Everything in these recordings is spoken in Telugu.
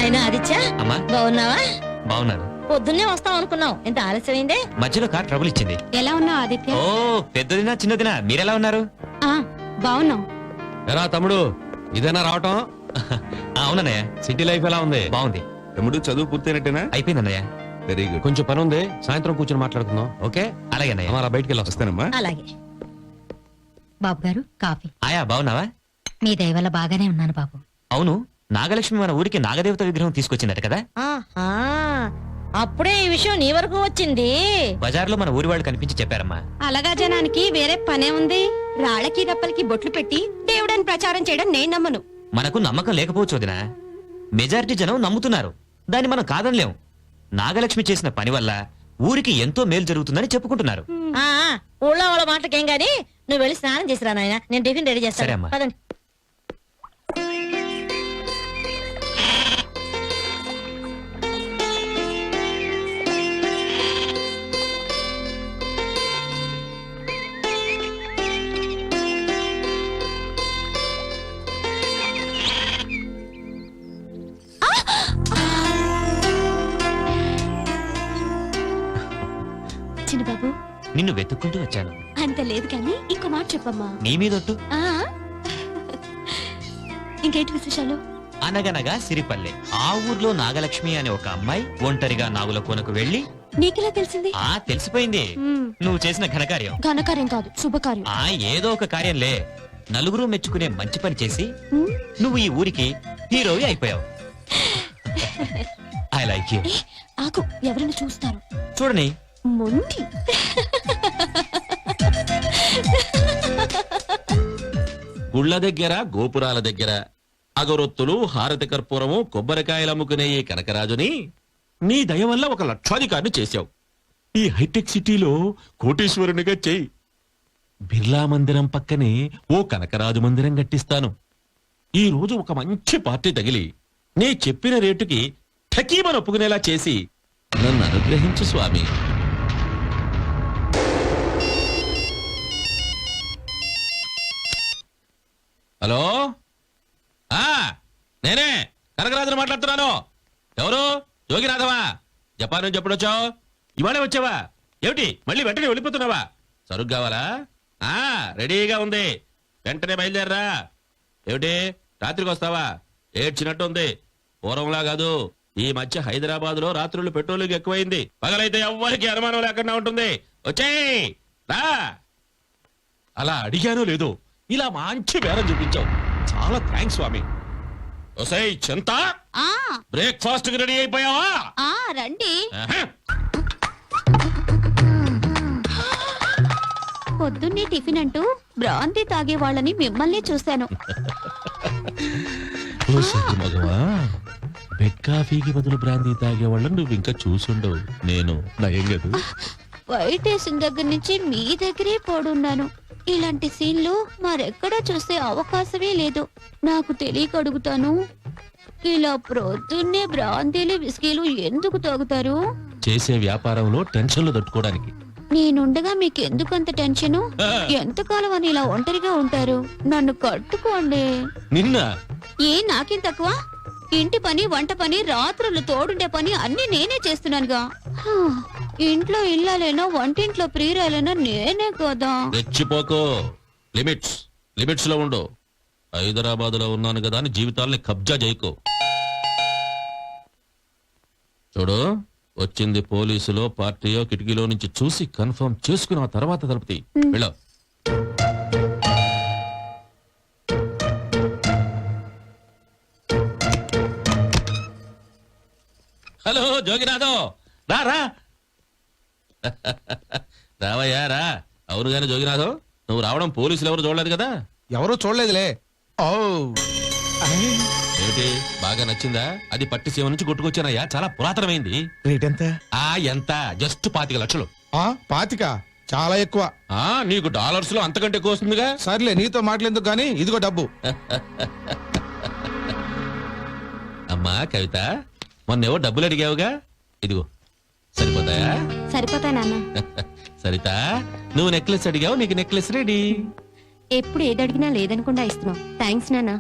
నాయనా ఆదిత్య, అమ్మా బాగున్నావా? బాగున్నాను. పొద్దున్నే వస్తాం అనుకున్నావు, ఇంత ఆలస్యమైందే. మధ్యలో కార్ ట్రబుల్ ఇచ్చింది. ఎలా ఉన్నావు ఆదిత్య? ఓ పెద్దదినా చిన్నదినా, మీరెలా ఉన్నారు? బాగున్నాం. ఎరా తమ్ముడు, ఇదేనా రావటం? అవునన్నయ్య. సిటీ లైఫ్ ఎలా ఉంది? బాగుంది. తమ్ముడు చదువు పూర్తయినట్టేనా? అయిపోయిందన్నయ్య. Very good. కొంచెం పని ఉంది, సాయంత్రం కూర్చొని మాట్లాడుకుందాం. ఓకే? అలాగే అన్నయ్య. అలా బయటికి వెళ్ళి వస్తానమ్మా. అలాగే. బాబు గారు కాఫీ. ఆయా బాగున్నావా? మీ దయ వల్ల బాగానే ఉన్నాను బాబు. అవును, నాగలక్ష్మి మన ఊరికి నాగదేవత విగ్రహం తీసుకొచ్చిందట కదా? ఆహా, అప్పుడే ఈ విషయం నీ వరకు వచ్చింది. బజార్లో మన ఊరి వాళ్ళు కనిపించి చెప్పారమ్మా. అలాగా జనానికి వేరే పనే ఉంది. రాళ్ళకి రప్పలకి బొట్లు పెట్టి దేవుడని ప్రచారం చేయడం నేను నమ్మను. మనకు నమ్మకం లేకపోవచ్చు వదినా, మెజారిటీ జనం నమ్ముతున్నారు, దాన్ని మనం కాదనలేం. నాగలక్ష్మి చేసిన పని వల్ల ఊరికి ఎంతో మేలు జరుగుతుందని చెప్పుకుంటున్నారు. ఆ ఊళ్ళో వాళ్ళ మాటకేం గాని నువ్వు వెళ్ళి స్నానం చేసిరా నాయన, నేను టిఫిన్ రెడీ సరే చేస్తాను. అమ్మా. పదండి. చిన్నబాబు, నిన్ను వెతుక్కుంటూ వచ్చాను. అంత లేదు కానీ ఇంకో మాట చెప్పమ్మా. నీ మీదొట్టు. ఇంకేంటి విశేషాలు? అనగనగా సిరిపల్లె, ఆ ఊర్లో నాగలక్ష్మి అనే ఒక అమ్మాయి ఒంటరిగా నాగుల కోనకు వెళ్లి. నీకెలా తెలిసింది? తెలిసిపోయింది, నువ్వు చేసిన ఘనకార్యం. ఘనకార్యం కాదు, శుభకార్యం. ఏదో ఒక కార్యంలే, నలుగురు మెచ్చుకునే మంచి పని చేసి నువ్వు ఈ ఊరికి హీరోవి అయిపోయావు. I like you. ఆకు, ఎవరైనా చూస్తారు. చూడని మొండి. గుళ్ళ దగ్గర, గోపురాల దగ్గర అగరొత్తులు, హారతి కర్పూరము, కొబ్బరికాయలు అమ్ముకునే ఈ కనకరాజుని నీ దయ వల్ల ఒక లక్షాధికారిని చేశావు. ఈ హైటెక్ సిటీలో కోటీశ్వరునిగా చెయ్యి. బిర్లా మందిరం పక్కనే ఓ కనకరాజు మందిరం కట్టిస్తాను. ఈ రోజు ఒక మంచి పార్టీ తగిలి నీ చెప్పిన రేటుకి ఠకీమని ఒప్పుకునేలా చేసి నన్ను అనుగ్రహించు స్వామి. హలో, నేనే కనకరాజుని మాట్లాడుతున్నాను. ఎవరు? జోగినాథవా? జపాన్ నుంచి ఎప్పుడు వచ్చావు? ఇవాళే వచ్చావా? ఏమిటి మళ్ళీ వెంటనే వెళ్ళిపోతున్నావా? సరుకు కావాలా? రెడీగా ఉంది, వెంటనే బయలుదేరరా. ఏమిటి రాత్రికి వస్తావా? ఏడ్చినట్టు ఉంది. పూర్వంలా కాదు, ఈ మధ్య హైదరాబాద్ లో రాత్రులు పెట్రోల్ ఎక్కువైంది. పగలైతే ఎవ్వరికి అనుమానం లేకుండా ఉంటుంది. వచ్చేయ్ రా. అలా అడిగానో లేదో ఇలా మంచి బేరం చూపించావు. చాలా థ్యాంక్స్ స్వామి. ఒసేయ్ చింత, బ్రేక్ఫాస్ట్ కి రెడీ అయిపోయావా? రండి. పొద్దున్నే టిఫిన్ అంటూ బ్రాంతి తాగే వాళ్ళని మిమ్మల్ని చూశాను. మగవా, బెడ్ కాఫీకి బదులు బ్రాందీ తాగే వాళ్ళని నువ్వు ఇంకా చూసుండవు. నేను నయం కదా. వైట్ వేసిన దగ్గర నుంచి మీ దగ్గరే పోడున్నాను. ఇలాంటి సీన్లు మరెక్కడా చూసే అవకాశమే లేదు. నాకు తెలియక అడుగుతాను, ఇలా ప్రొద్దున్నే బ్రాందీలు, విస్కీలు ఎందుకు తాగుతారు? చేసే వ్యాపారంలో టెన్షన్లు తట్టుకోవడానికి. నేనుండగా మీకు ఎందుకంత టెన్షను? ఎంతకాలం అని ఇలా ఒంటరిగా ఉంటారు? నన్ను కట్టుకోండి. నిన్న నాకేం తక్కువ? ఇంటి పని, వంట పని, రాత్రులు తోడుండే పని అన్ని నేనే చేస్తున్నానుగా. ఇంట్లో ఇల్లాలేనో వంటింట్లో ప్రియురాలేనో నేనే కదా. రెచ్చిపోకో. లిమిట్స్ లో ఉండు. హైదరాబాద్ లో ఉన్నాను కదా అని జీవితాల్ని కబ్జా చేయకో. చూడు, వచ్చింది పోలీసులో పార్టీయో కిటికీలో నుంచి చూసి కన్ఫర్మ్ చేసుకున్న తర్వాత తలుపుతీ. వెళ్ళ. హలో జోగినాథం, రా రా. రావయ్యా రా. అవును గాని జోగినాథం, నువ్వు రావడం పోలీసులు ఎవరు చూడలేదు కదా? ఎవరూ చూడలేదులే. ఏమిటి బాగా నచ్చిందా? అది పట్టిసీమ నుంచి కొట్టుకొచ్చానయ్యా, చాలా పురాతనమైంది. రేట్ ఎంత? ఎంత? జస్ట్ 25 లక్షలు. 25? చాలా ఎక్కువ. నీకు డాలర్స్ లో అంతకంటే ఎక్కువ వస్తుందిగా. సర్లే, నీతో మాట్లాడేందుకు గానీ ఇదిగో డబ్బు. అమ్మా కవిత, మొన్నేవో డబ్బులు అడిగావుగా, ఇదిగో. సరిపోతాయా? సరిపోతాయి నాన్న. సరిత, నువ్వు నెక్లెస్ అడిగావు, నీకు నెక్లెస్ రెడీ. ఎప్పుడు ఏదడిగినా లేదనకుండా ఇస్తున్నావు. థ్యాంక్స్ నాన్న.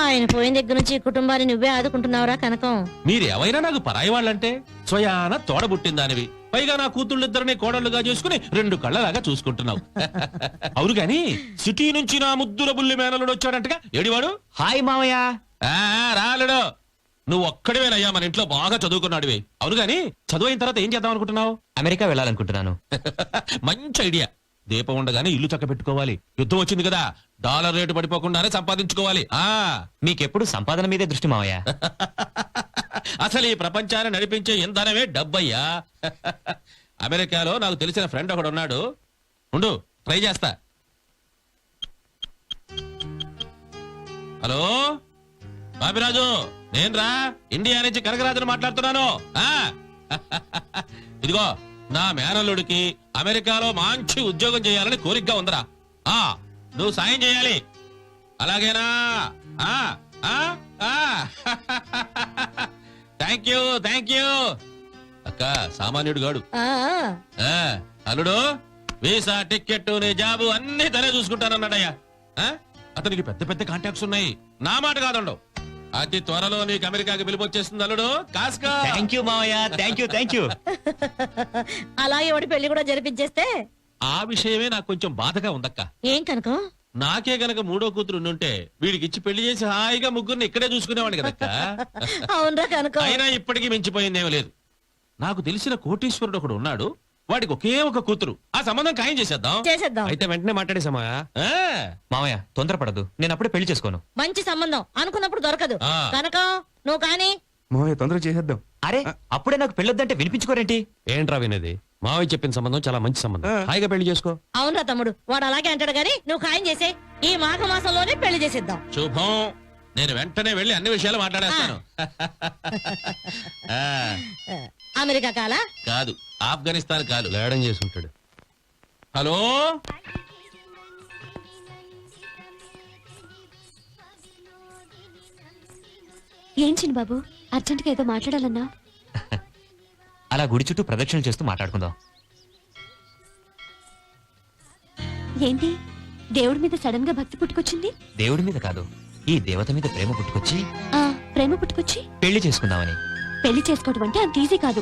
ఆయన పోయిన దగ్గర నుంచి ఈ కుటుంబాన్ని నువ్వే ఆదుకుంటున్నావురా కనకం. మీరు ఏమైనా నాకు పరాయి వాళ్ళంటే స్వయాన తోడబుట్టిందానివి. పైగా నా కూతుళ్ళిద్దరిని కోడళ్ళుగా చేసుకుని 2 కళ్ళలాగా చూసుకుంటున్నావు. అవును గాని సిటీ నుంచి నా ముద్దుల బుల్లి మేనలుడు వచ్చాడంటగా, ఏడివాడు? హాయ్ మావయ్య. రాలుడు, నువ్వు ఒక్కడివేనయ్యా మన ఇంట్లో బాగా చదువుకున్నాడువి. అవును గాని చదువు అయిన తర్వాత ఏం చేద్దాం అనుకుంటున్నావు? అమెరికా వెళ్ళాలనుకుంటున్నాను. మంచి ఐడియా. దీపం ఉండగానే ఇల్లు చక్క పెట్టుకోవాలి. యుద్ధం వచ్చింది కదా, డాలర్ రేటు పడిపోకుండానే సంపాదించుకోవాలి. మీకెప్పుడు సంపాదన మీదే దృష్టి మావయ్య. అసలు ఈ ప్రపంచాన్ని నడిపించే ఇంధనమే డబ్బయ్యా. అమెరికాలో నాకు తెలిసిన ఫ్రెండ్ ఒకడు ఉన్నాడు. ఉండు, ట్రై చేస్తా. హలో బాబిరాజు, నేనురా ఇండియా నుంచి కనకరాజుని మాట్లాడుతున్నాను. ఇదిగో, నా మేనల్లుడికి అమెరికాలో మంచి ఉద్యోగం చేయాలని కోరికగా ఉందరా. నువ్వు సాయం చేయాలి, అలాగేనా? Thank you. అక్క సామాన్యుడు గాడు. అల్లుడు, వీసా, టికెట్, నీ జాబు అన్ని తనే చూసుకుంటానన్నాడయ్యా. అతనికి పెద్ద పెద్ద కాంటాక్ట్స్ ఉన్నాయి. నా మాట కాదండు, అతి త్వరలో నీకు అమెరికాకి పిలుపొచ్చేస్తుంది అల్లుడు. కాస్కా. థ్యాంక్ యూ మావయ్య, థ్యాంక్ యూ. అలాగే వాడి పెళ్లి కూడా జరిపించేస్తే. ఆ విషయమే నాకు కొంచెం బాధగా ఉందక్క. ఏం కనకం? నాకే గనక 3వ కూతురు ఉంటే వీడికి ఇచ్చి పెళ్లి చేసి హాయిగా ముగ్గురిని ఇక్కడే చూసుకునేవాడిని కదక్క. అవునరా కనకం. అయినా ఇప్పటికీ మించిపోయిందేమీ లేదు. నాకు తెలిసిన కోటీశ్వరుడు ఒకడు ఉన్నాడు, వాడికి ఒకే ఒక కూతురు. ఆ సంబంధం ఖాయం చేసేద్దాం. అయితే వెంటనే మాట్లాడేసామా? మావయ్య తొందరపడదు, నేను అప్పుడే పెళ్లి చేసుకోను. మంచి సంబంధం అనుకున్నప్పుడు దొరకదు. కనకం నువ్వు కానీ. మావయ్య తొందరగా చేసేద్దాం. అరే, అప్పుడే నాకు పెళ్ళొద్దంటే వినిపించుకోరేంటి? ఏంట్రా వినేది? మావయ్య చెప్పిన సంబంధం చాలా మంచి సంబంధం, హాయిగా పెళ్లి చేసుకో. అవునరా తమ్ముడు, వాడు అలాగే అంటాడు గాని నువ్వు ఖాయం చేసే. ఈ మాఘ మాసంలోనే పెళ్లి చేసేద్దాం. శుభం. నేను వెంటనే వెళ్ళి అన్ని విషయాలు మాట్లాడేస్తాను. అమెరికా కాలా? కాదు, ఆఫ్ఘనిస్తాన్ కాదు. లేడం చేసుకుంటాడు. హలో, ఏం చిన్న బాబు, అర్జెంట్ గా ఏదో మాట్లాడాలన్నా? అలా గుడి చుట్టూ ప్రదక్షిణలు చేస్తూ మాట్లాడుకుందాం. ఏంటి దేవుడి మీద సడన్ గా భక్తి పుట్టుకొచ్చింది? దేవుడి మీద కాదు, ఈ దేవత మీద ప్రేమ పుట్టుకొచ్చి ప్రేమ పుట్టుకొచ్చి పెళ్లి చేసుకుందామని. పెళ్లి చేసుకోవడం అంటే అంత ఈజీ కాదు.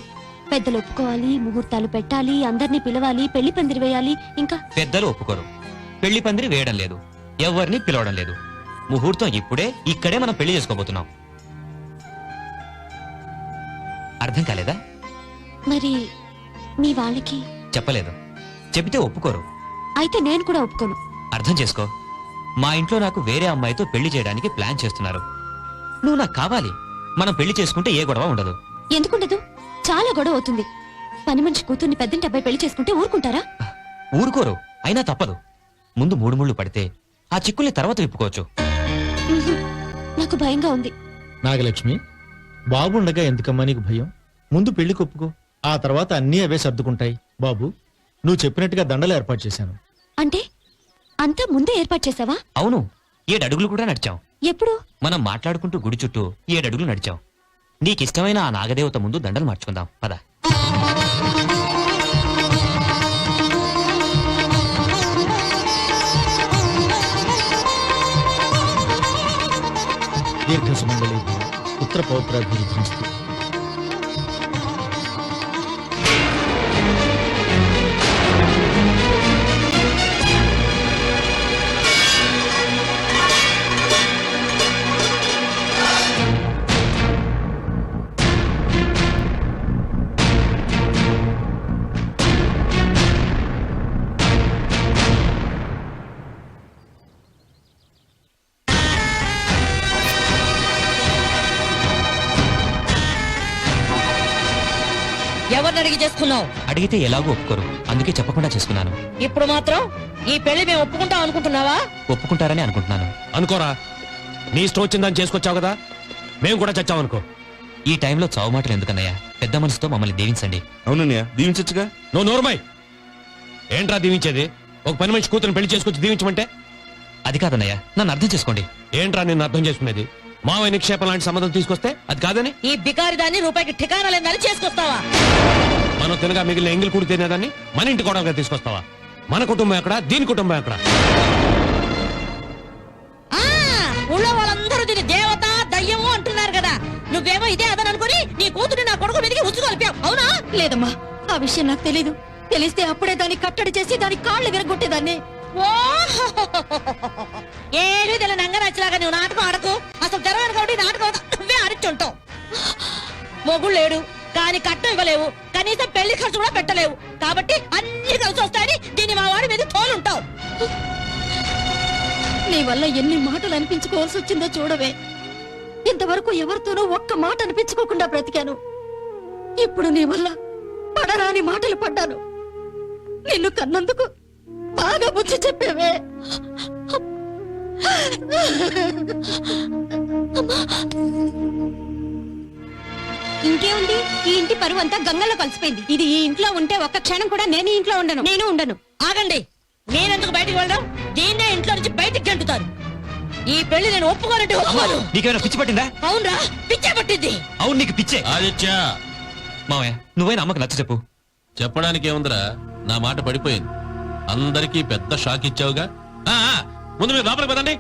పెద్దలు ఒప్పుకోవాలి, ముహూర్తాలు పెట్టాలి, అందరినీ పిలవాలి, పెళ్లి పందిరి వేయాలి. ఇంకా పెద్దలు ఒప్పుకోరు, పెళ్లి పందిరి వేయడం లేదు, ఎవరిని పిలవడం లేదు. ముహూర్తం ఇప్పుడే, ఇక్కడే మనం పెళ్లి చేసుకోబోతున్నాం. అర్థం కాలేదా? మరి మీ వాళ్ళకి చెప్పలేదు, చెబితే ఒప్పుకోరు. అయితే నేను కూడా ఒప్పుకోను. అర్థం చేసుకో, మా ఇంట్లో నాకు వేరే అమ్మాయితో పెళ్లి చేయడానికి ప్లాన్ చేస్తున్నారు. నువ్వు నాకు కావాలి. మనం పెళ్లి చేసుకుంటే ఏ గొడవ ఉండదు. ఎందుకుండదు? చాలా గొడవ అవుతుంది. పని మనిషి కూతుర్ని పెద్దంటి అబ్బాయి పెళ్లి చేసుకుంటే ఊరుకుంటారా? ఊరుకోరు, అయినా తప్పదు. ముందు 3 ముళ్ళు పడితే ఆ చిక్కుల్ని తర్వాత విప్పుకోవచ్చు. నాకు భయంగా ఉంది. నాగలక్ష్మి, బాబుండగా ఎందుకమ్మా నీకు భయం? ముందు పెళ్లి కొప్పుకో, ఆ తర్వాత అన్నీ అవే సర్దుకుంటాయి. బాబు, నువ్వు చెప్పినట్టుగా దండలు ఏర్పాటు చేశాను. అంటే అంతా ముందే ఏర్పాటు చేసావా? అవును, 7 అడుగులు కూడా నడిచాం. ఎప్పుడు? మనం మాట్లాడుకుంటూ గుడి చుట్టూ 7 అడుగులు నడిచాం. నీకిష్టమైన ఆ నాగదేవత ముందు దండలు మార్చుకుందాం పద. దీర్ఘ సుమంగళి పుత్ర పౌత్రాభివృద్ధిస్తూ. ఎవరిని అడిగి చేసుకున్నావు? అడిగితే ఎలాగో ఒప్పుకోరు, అందుకే చెప్పకుండా చేసుకున్నాను. ఇప్పుడు మాత్రం ఈ పెళ్లి మేము ఒప్పుకుంటాం అనుకుంటున్నావా? ఒప్పుకుంటారని అనుకుంటున్నాను. అనుకోరా, నీ ఇష్టం వచ్చిందని చేసుకొచ్చావు కదా, మేము కూడా చచ్చామనుకో. ఈ టైంలో చావు మాటలు ఎందుకన్నయ్యా? పెద్ద మనసుతో మమ్మల్ని దీవించండి. అవునన్నయ్య, దీవించచ్చుగా. నువ్వు నోరుమై. ఏంట్రా దీవించేది? ఒక పని మనిషి కూతురు పెళ్లి చేసుకొచ్చి దీవించమంటే? అది కాదన్నయ్య, నన్ను అర్థం చేసుకోండి. ఏంట్రా నిన్ను అర్థం చేసుకునేది? మావయ్య నిక్షేపం లాంటి సంబంధం తీసుకొస్తే అది కాదని? ఈ బికారి దాన్ని రూపాయికి ఠికానా లేదని చేసుకొస్తావా? మనం తినగా మిగిలిన ఎంగిల్ కూడి తినేదాన్ని మన ఇంటి కోడలుగా తీసుకొస్తావా? మన కుటుంబం ఎక్కడ, దీని కుటుంబం ఎక్కడ? ఊళ్ళో వాళ్ళందరూ దీన్ని ఇదేమో ఇదే అదని అనుకుని నీ కూతురు నా కొడుకు మీదకి ఉచ్చుకొల్పావు అవునా? లేదమ్మా ఆ విషయం నాకు తెలీదు. తెలిస్తే అప్పుడే దాన్ని కట్టడి చేసి దాని కాళ్ళు విరగొట్టేదాన్ని. ఓ ఏమీ తెల నంగనచ్చలాగా నువ్వు నాటకం ఆడకు. అసలు తెరవను కాబట్టి నాటకం అంతా నువ్వే ఆడిచుంటావు. మొగుడు లేడు కానీ కట్టం ఇవ్వలేవు, కనీసం పెళ్లి ఖర్చు కూడా పెట్టలేవు. కాబట్టి అన్ని కలిసి వస్తాయని దీన్ని మా వాడి మీద తోలుంటావు. నీ వల్ల ఎన్ని మాటలు అనిపించుకోవాల్సి వచ్చిందో చూడవే. ఇంతవరకు ఎవరితోనూ ఒక్క మాట అనిపించుకోకుండా బ్రతికాను. ఇప్పుడు నీ వల్ల పడరాని మాటలు పడ్డాను. నిన్ను కన్నందుకు బాగా బుద్ధి చెప్పేవే. ఇంకేముంది, ఈ ఇంటి పరువు అంతా గంగలో కలిసిపోయింది. ఇది ఈ ఇంట్లో ఉంటే ఒక్క క్షణం కూడా నేను ఈ ఇంట్లో ఉండను. నేను ఉండను. ఆగండి, నేనెందుకు బయటికి వెళ్ళడం? దీన్నే ఇంట్లో నుంచి బయటికి గంటుతారు. ఈ పెళ్లి నేను ఒప్పుకోనంటే ఒప్పుకోను. నీకేమైనా పిచ్చి పట్టిందా? అవునరా, పిచ్చే పట్టింది. అవును నీకు పిచ్చే. ఆదిత్య, మావయ్య నువ్వైనా అమ్మకి నచ్చ చెప్పు. చెప్పడానికి ఏముందిరా, నా మాట పడిపోయింది. అందరికీ పెద్ద షాక్ ఇచ్చావుగా. ముందు మీరు లోపలికి పదండి.